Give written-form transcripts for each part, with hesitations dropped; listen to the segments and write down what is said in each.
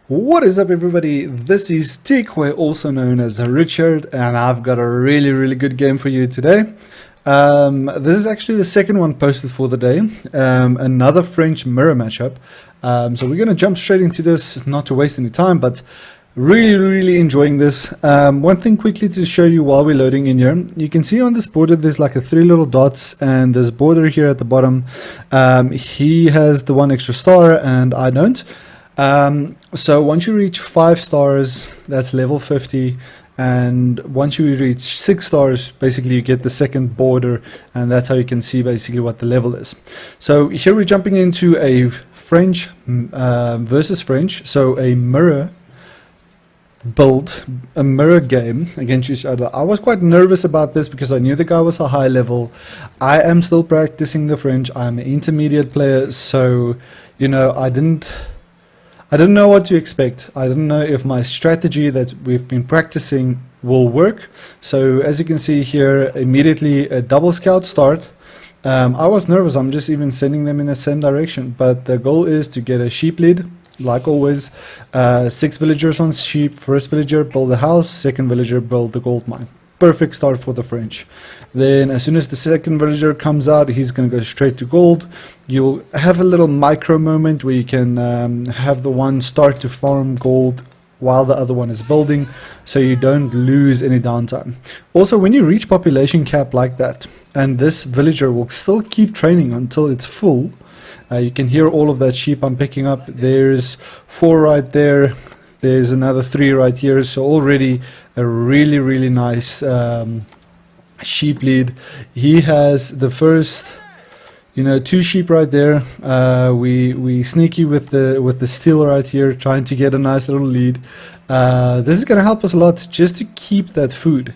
What is up, everybody? This is Tikwe, also known as Richard, and I've got a really good game for you today. This is actually the second one posted for the day, another French mirror matchup. So we're going to jump straight into this, not to waste any time, but really enjoying this. One thing quickly to show you while we're loading in here, you can see on this border there's like three little dots, and this border here at the bottom, he has the one extra star and I don't. So once you reach 5 stars, that's level 50, and once you reach 6 stars, basically you get the second border, and that's how you can see basically what the level is. So here we're jumping into a French versus French, so a mirror build, a mirror game against each other. I was quite nervous about this because I knew the guy was a high level. I am still practicing the French. I'm an intermediate player, so you know, I didn't know what to expect. I don't know if my strategy that we've been practicing will work. So as you can see here, immediately a double scout start. I was nervous. I'm just even sending them in the same direction. But the goal is to get a sheep lead, like always. 6 villagers on sheep. First villager build the house. Second villager build the gold mine. Perfect start for the French. Then as soon as the second villager comes out, he's going to go straight to gold. You'll have a little micro moment where you can have the one start to farm gold while the other one is building, so you don't lose any downtime. Also, when you reach population cap like that, and this villager will still keep training until it's full, you can hear all of that sheep I'm picking up. There's 4 right there. There's another 3 right here, so already a really nice sheep lead. He has the first, 2 sheep right there. We sneaky with the steal right here, trying to get a nice little lead. This is going to help us a lot just to keep that food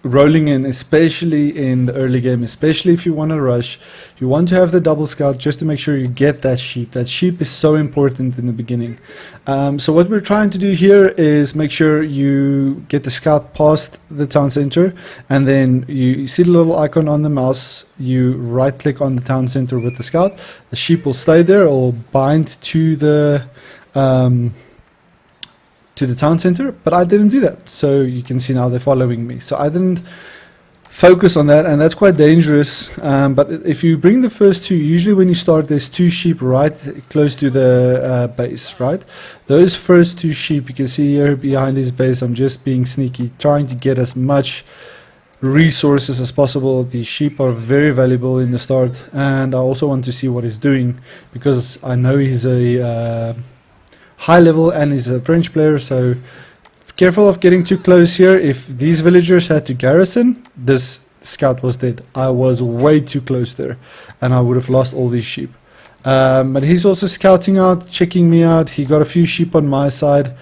rolling in, especially in the early game, especially if you want to rush. You want to have the double scout just to make sure you get that sheep. That sheep is so important in the beginning. So what we're trying to do here is make sure you get the scout past the town center, and then you see the little icon on the mouse, you right click on the town center with the scout. The sheep will stay there or bind to the town center, but I didn't do that. So you can see now they're following me. So I didn't focus on that, and that's quite dangerous. But if you bring the first 2, usually when you start, there's 2 sheep right close to the base, right? Those first 2 sheep, you can see here behind his base, I'm just being sneaky, trying to get as much resources as possible. These sheep are very valuable in the start, and I also want to see what he's doing because I know he's a high level and he's a French player, so careful of getting too close here. If these villagers had to garrison, this scout was dead. I was way too close there and I would have lost all these sheep. But he's also scouting out, checking me out. He got a few sheep on my side.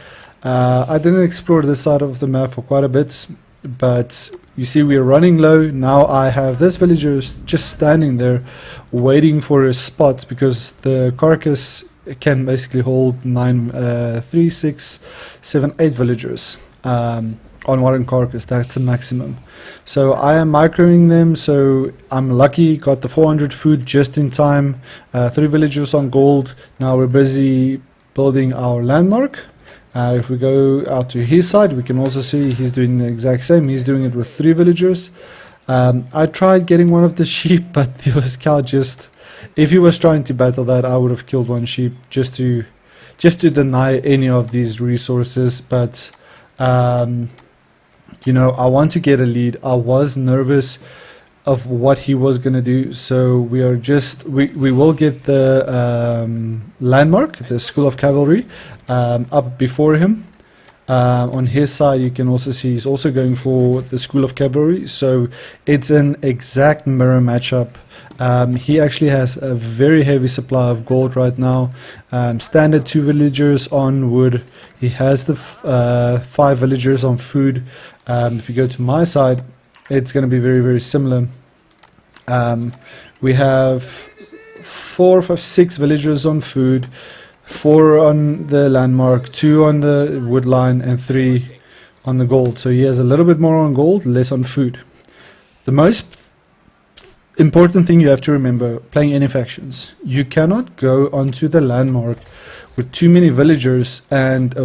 I didn't explore this side of the map for quite a bit, but you see we're running low. Now I have this villager just standing there waiting for a spot because the carcass can basically hold 3, 6, 7, 8 villagers on one carcass. That's the maximum. So I am microing them, so I'm lucky, got the 400 food just in time. 3 villagers on gold. Now we're busy building our landmark. If we go out to his side, we can also see he's doing the exact same. He's doing it with 3 villagers. I tried getting one of the sheep, but the scout just, if he was trying to battle that, I would have killed one sheep just to deny any of these resources. But I want to get a lead. I was nervous of what he was gonna do, so we will get the landmark, the School of Cavalry, up before him. On his side, you can also see he's also going for the School of Cavalry, so it's an exact mirror matchup. He actually has a very heavy supply of gold right now. Standard 2 villagers on wood. He has the 5 villagers on food. If you go to my side, it's going to be very similar. We have 4, 5, 6 villagers on food, 4 on the landmark, 2 on the wood line, and 3 on the gold. So he has a little bit more on gold, less on food. The most important thing you have to remember playing any factions, you cannot go onto the landmark with too many villagers and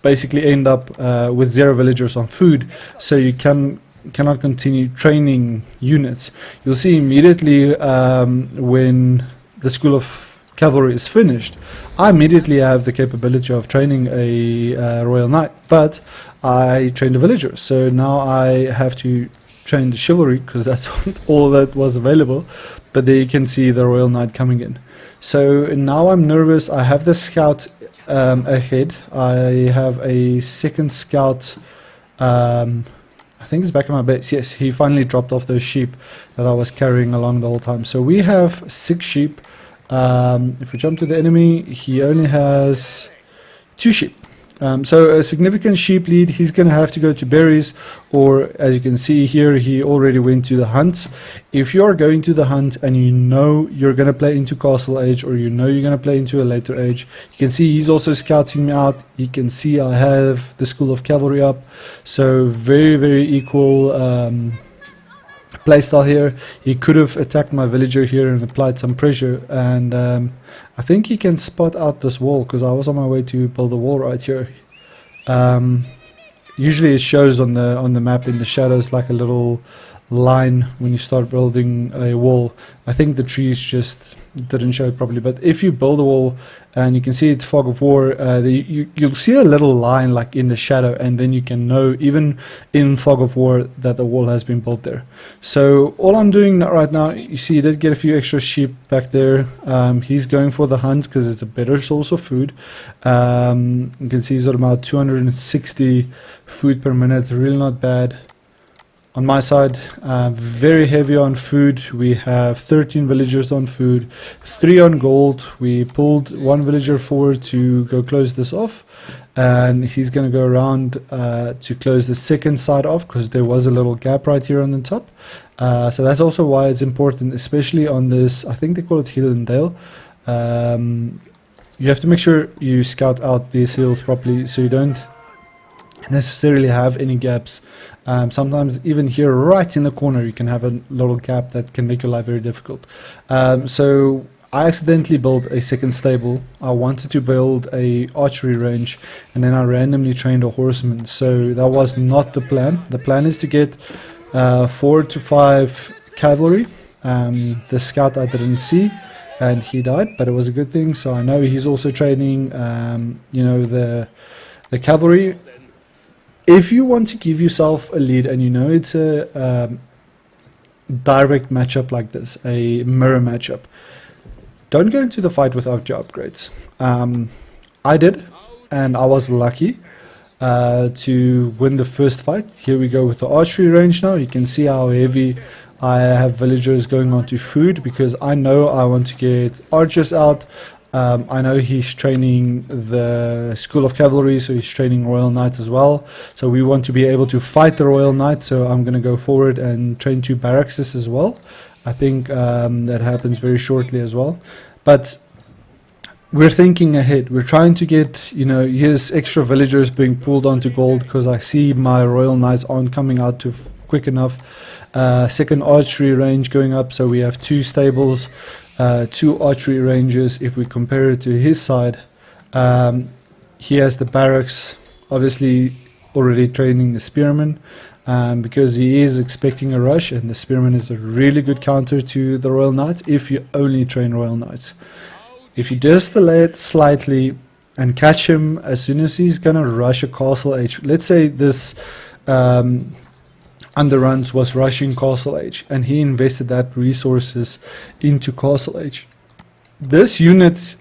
basically end up with 0 villagers on food, so you cannot continue training units. You'll see immediately when the School of Cavalry is finished, I immediately have the capability of training a Royal Knight, but I trained a villager, so now I have to train the chivalry because that's all that was available. But there you can see the Royal Knight coming in. So now I'm nervous. I have the scout ahead. I have a second scout. I think it's back in my base. Yes, he finally dropped off those sheep that I was carrying along the whole time. So we have 6 sheep. If we jump to the enemy, he only has 2 sheep. So a significant sheep lead, he's going to have to go to berries, or as you can see here, he already went to the hunt. If you are going to the hunt and you know you're going to play into Castle Age, or you know you're going to play into a later age, you can see he's also scouting me out. You can see I have the School of Cavalry up, so very, very equal playstyle here. He could have attacked my villager here and applied some pressure, and I think he can spot out this wall because I was on my way to build a wall right here. Usually it shows on the map in the shadows like a little line when you start building a wall. I think the trees just didn't show it properly, but if you build a wall and you can see it's fog of war, you'll see a little line like in the shadow, and then you can know even in fog of war that the wall has been built there. So all I'm doing right now, you see he did get a few extra sheep back there. He's going for the hunt because it's a better source of food. You can see he's at about 260 food per minute, really not bad. On my side, very heavy on food. We have 13 villagers on food, 3 on gold. We pulled 1 villager forward to go close this off, and he's going to go around to close the second side off because there was a little gap right here on the top. So that's also why it's important, especially on this, I think they call it Hill and Dale. You have to make sure you scout out these hills properly so you don't necessarily have any gaps. Sometimes even here right in the corner you can have a little gap that can make your life very difficult. So I accidentally built a second stable. I wanted to build a archery range, and then I randomly trained a horseman. So that was not the plan. The plan is to get 4 to 5 cavalry. The scout I didn't see, and he died, but it was a good thing. So I know he's also training you know, the cavalry. If you want to give yourself a lead and you know it's a direct matchup like this, a mirror matchup, don't go into the fight without your upgrades. I did, and I was lucky to win the first fight. Here we go with the archery range now. You can see how heavy I have villagers going on to food because I know I want to get archers out. I know he's training the School of Cavalry, so he's training Royal Knights as well. So we want to be able to fight the Royal Knights, so I'm going to go forward and train 2 barracks as well. I think that happens very shortly as well. But we're thinking ahead. We're trying to get, you know, his extra villagers being pulled onto gold because I see my Royal Knights aren't coming out to quick enough. Second archery range going up, so we have 2 stables. 2 archery ranges. If we compare it to his side, he has the barracks, obviously already training the spearmen because he is expecting a rush, and the spearman is a really good counter to the Royal Knights if you only train Royal Knights. If you just delay it slightly and catch him as soon as he's gonna rush a Castle Age, let's say this Underruns was rushing Castle Age and he invested that resources into Castle Age, this unit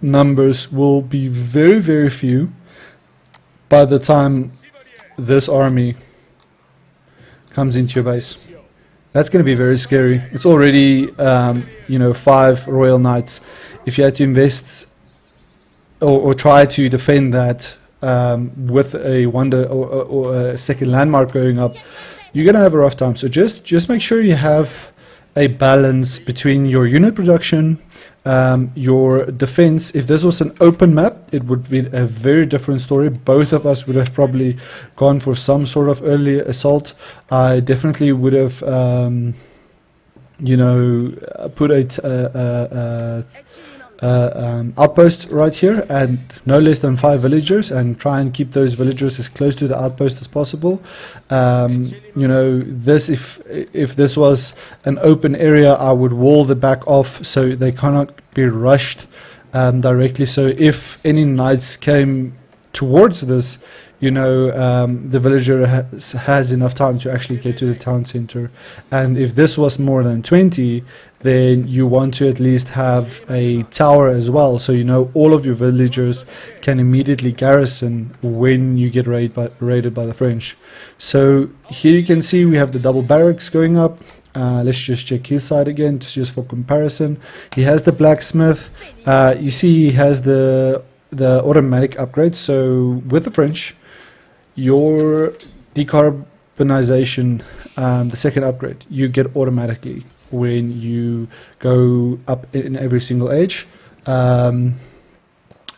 numbers will be very, very few by the time this army comes into your base. That's going to be very scary. It's already you know, 5 Royal Knights. If you had to invest or try to defend that with a wonder or a second landmark going up, you're going to have a rough time. So just make sure you have a balance between your unit production, your defense. If this was an open map, it would be a very different story. Both of us would have probably gone for some sort of early assault. I definitely would have, you know, put outpost right here, and no less than 5 villagers, and try and keep those villagers as close to the outpost as possible. You know, this if this was an open area, I would wall the back off so they cannot be rushed directly. So if any knights came towards this, you know, the villager has enough time to actually get to the town center. And if this was more than 20, then you want to at least have a tower as well, so you know all of your villagers can immediately garrison when you get raided by the French. So here you can see we have the double barracks going up. Let's just check his side again, just for comparison. He has the blacksmith. You see he has the automatic upgrade. So with the French, your decarbonization, the second upgrade, you get automatically when you go up in every single age. And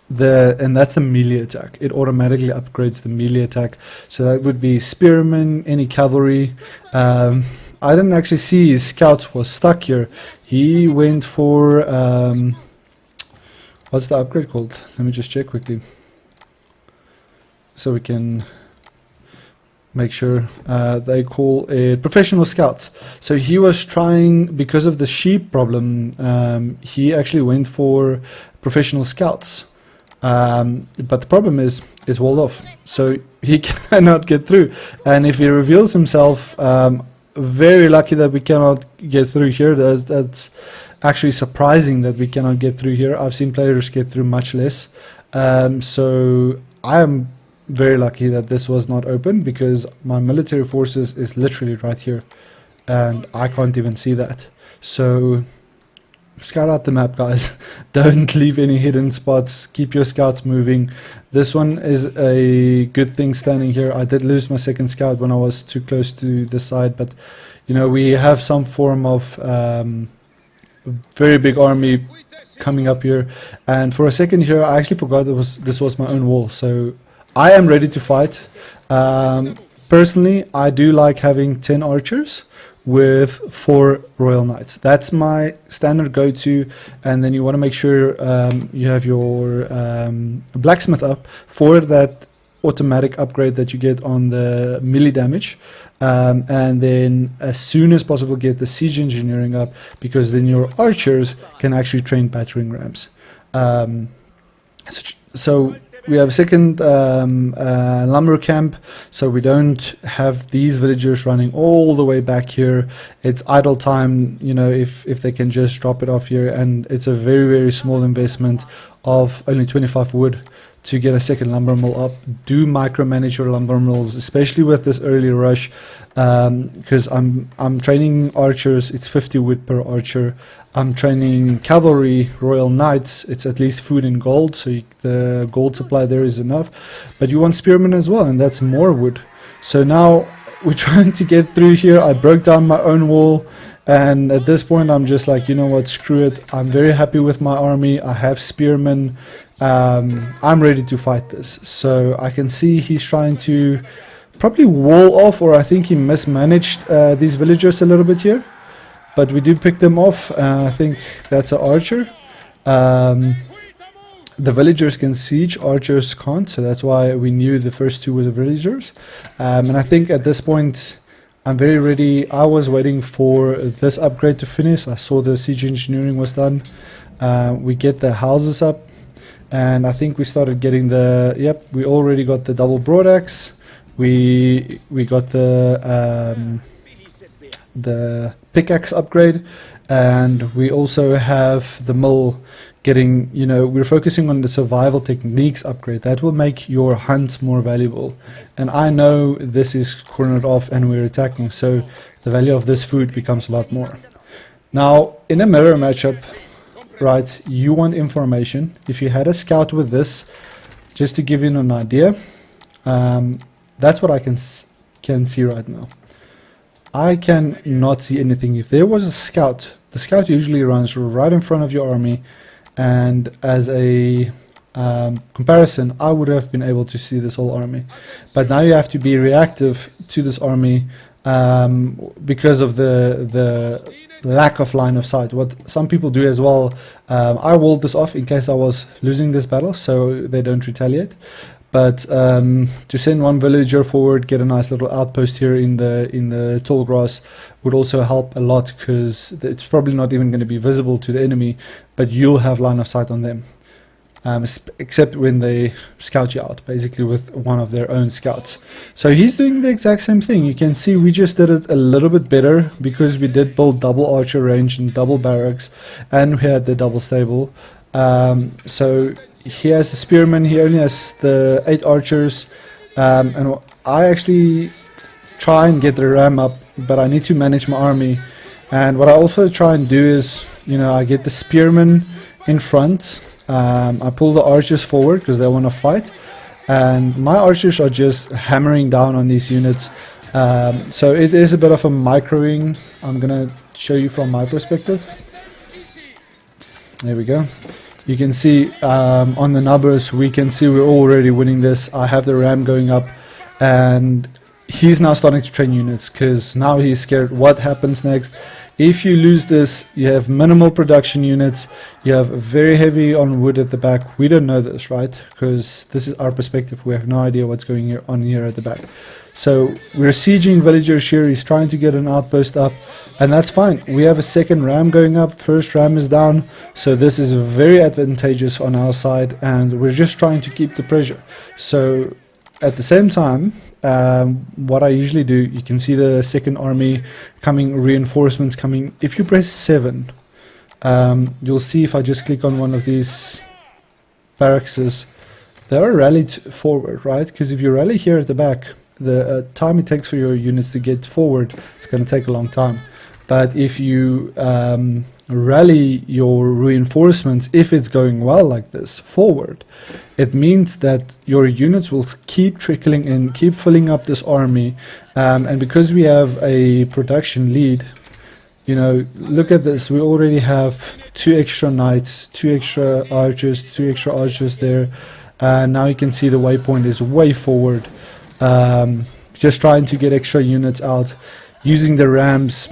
that's the melee attack. It automatically upgrades the melee attack. So that would be spearmen, any cavalry. I didn't actually see his scouts was stuck here. He went for what's the upgrade called? Let me just check quickly, so we can make sure. They call it professional scouts. So he was trying, because of the sheep problem, he actually went for professional scouts. But the problem is it's walled off, so he cannot get through. And if he reveals himself, very lucky that we cannot get through here. That's actually surprising that we cannot get through here. I've seen players get through much less. So I am very lucky that this was not open, because my military forces is literally right here and I can't even see that. So scout out the map, guys. Don't leave any hidden spots. Keep your scouts moving. This one is a good thing standing here. I did lose my second scout when I was too close to the side, but you know, we have some form of very big army coming up here. And for a second here I actually forgot this was my own wall. So I am ready to fight. Personally, I do like having 10 archers with 4 royal knights. That's my standard go-to. And then you want to make sure you have your blacksmith up for that automatic upgrade that you get on the melee damage. And then as soon as possible get the siege engineering up, because then your archers can actually train battering rams. So we have a second lumber camp, so we don't have these villagers running all the way back here. It's idle time, you know, if they can just drop it off here, and it's a very, very small investment of only 25 wood to get a second lumber mill up. Do micromanage your lumber mills, especially with this early rush, because I'm training archers. It's 50 wood per archer. I'm training cavalry, royal knights. It's at least food and gold, so the gold supply there is enough. But you want spearmen as well, and that's more wood. So now we're trying to get through here. I broke down my own wall, and at this point I'm just like, you know what, screw it. I'm very happy with my army. I have spearmen. I'm ready to fight this. So I can see he's trying to probably wall off, or I think he mismanaged these villagers a little bit here. But we do pick them off. I think that's an archer. The villagers can siege, archers can't, so that's why we knew the first 2 were the villagers. And I think at this point I'm very ready. I was waiting for this upgrade to finish. I saw the siege engineering was done. We get the houses up, and I think we started getting the, yep, we already got the double broadaxe. We got the pickaxe upgrade, and we also have the mill getting, you know, we're focusing on the survival techniques upgrade. That will make your hunt more valuable, and I know this is cornered off and we're attacking, so the value of this food becomes a lot more. Now in a mirror matchup, right, you want information. If you had a scout with this, just to give you an idea, that's what I can see right now. I can not see anything. If there was a scout, the scout usually runs right in front of your army, and as a comparison, I would have been able to see this whole army. But now you have to be reactive to this army. because of the lack of line of sight. What some people do as well, I walled this off in case I was losing this battle, so they don't retaliate. But to send one villager forward, get a nice little outpost here in the tall grass would also help a lot, because it's probably not even going to be visible to the enemy, but you'll have line of sight on them. Except when they scout you out, basically with one of their own scouts. So he's doing the exact same thing. You can see we just did it a little bit better, because we did build double archer range and double barracks, and we had the double stable. So he has the spearmen, he only has the 8 archers, and I actually try and get the ram up, but I need to manage my army. And what I also try and do is, you know, I get the spearmen in front. I pull the archers forward because they want to fight, and my archers are just hammering down on these units. So it is a bit of a microing. I'm gonna show you from my perspective. There we go. You can see on the numbers, we can see we're already winning this. I have the ram going up, and he's now starting to train units, because now he's scared what happens next. If you lose this, you have minimal production units, you have very heavy on wood at the back. We don't know this, right? Because this is our perspective. We have no idea what's going on here at the back. So we're sieging villagers here. He's trying to get an outpost up, and that's fine. We have a second ram going up. First ram is down. So this is very advantageous on our side, and we're just trying to keep the pressure. So at the same time, what I usually do, you can see the second army coming, reinforcements coming. If you press 7, you'll see if I just click on one of these barracks, they are rallied forward, right? Because if you rally here at the back, the time it takes for your units to get forward, it's going to take a long time. But if you rally your reinforcements, if it's going well like this forward, it means that your units will keep trickling in, keep filling up this army, and because we have a production lead, you know, look at this, we already have 2 extra knights, 2 extra archers, 2 extra archers there, and now you can see the waypoint is way forward. Just trying to get extra units out, using the rams,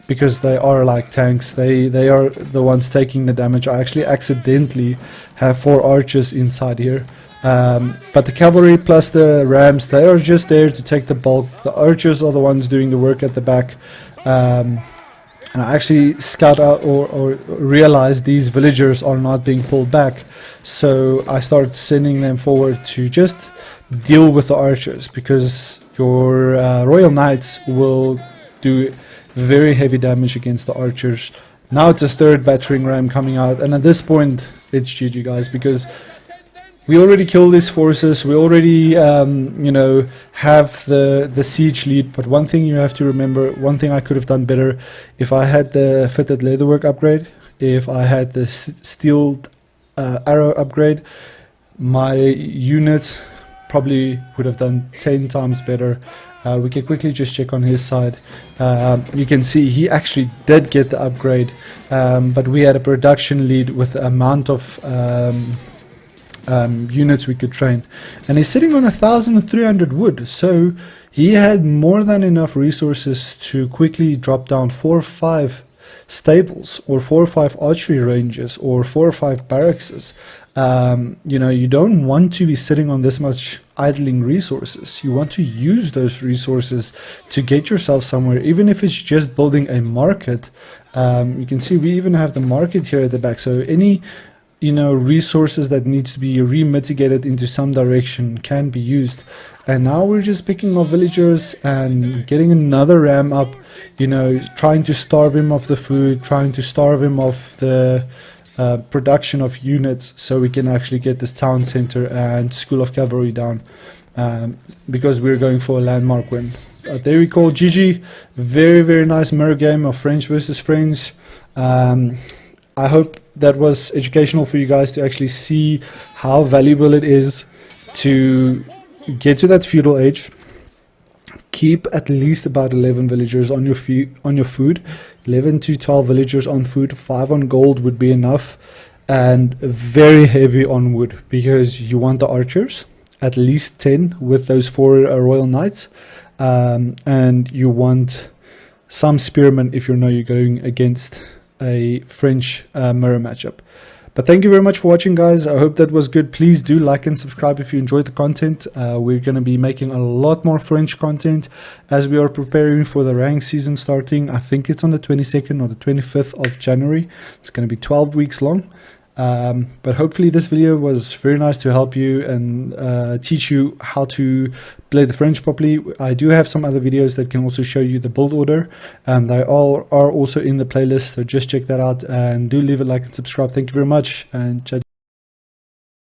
because they are like tanks. They are the ones taking the damage. I actually accidentally have 4 archers inside here, but the cavalry plus the rams, they are just there to take the bulk. The archers are the ones doing the work at the back, and I actually scout out or realize these villagers are not being pulled back, so I start sending them forward to just deal with the archers, because your royal knights will do very heavy damage against the archers. Now it's a 3rd battering ram coming out, and at this point it's GG, guys, because we already killed these forces. We already you know, have the siege lead. But one thing you have to remember, one thing I could have done better, if I had the fitted leatherwork upgrade, if I had the steeled arrow upgrade, my units probably would have done 10 times better. We can quickly just check on his side. You can see he actually did get the upgrade, but we had a production lead with the amount of units we could train, and he's sitting on 1,300 wood, so he had more than enough resources to quickly drop down 4 or 5 stables, or 4 or 5 archery ranges, or 4 or 5 barracks. You know, you don't want to be sitting on this much idling resources. You want to use those resources to get yourself somewhere, even if it's just building a market. You can see we even have the market here at the back, so any, you know, resources that needs to be remitigated into some direction can be used. And now we're just picking off villagers and getting another ram up, you know, trying to starve him of the food, trying to starve him of the production of units, so we can actually get this town center and school of cavalry down, because we're going for a landmark win. There we call GG. Very, very nice mirror game of French versus French. I hope that was educational for you guys to actually see how valuable it is to get to that feudal age. Keep at least about 11 villagers on your food. 11 to 12 villagers on food. 5 on gold would be enough, and very heavy on wood, because you want the archers, at least 10 with those 4 royal knights. and you want some spearmen if you know you're going against a French mirror matchup. But thank you very much for watching, guys. I hope that was good. Please do like and subscribe if you enjoyed the content. We're going to be making a lot more French content as we are preparing for the rank season starting. I think it's on the 22nd or the 25th of January. It's going to be 12 weeks long. But hopefully this video was very nice to help you and teach you how to play the French properly. I do have some other videos that can also show you the build order, and they all are also in the playlist, so just check that out and do leave a like and subscribe. Thank you very much, and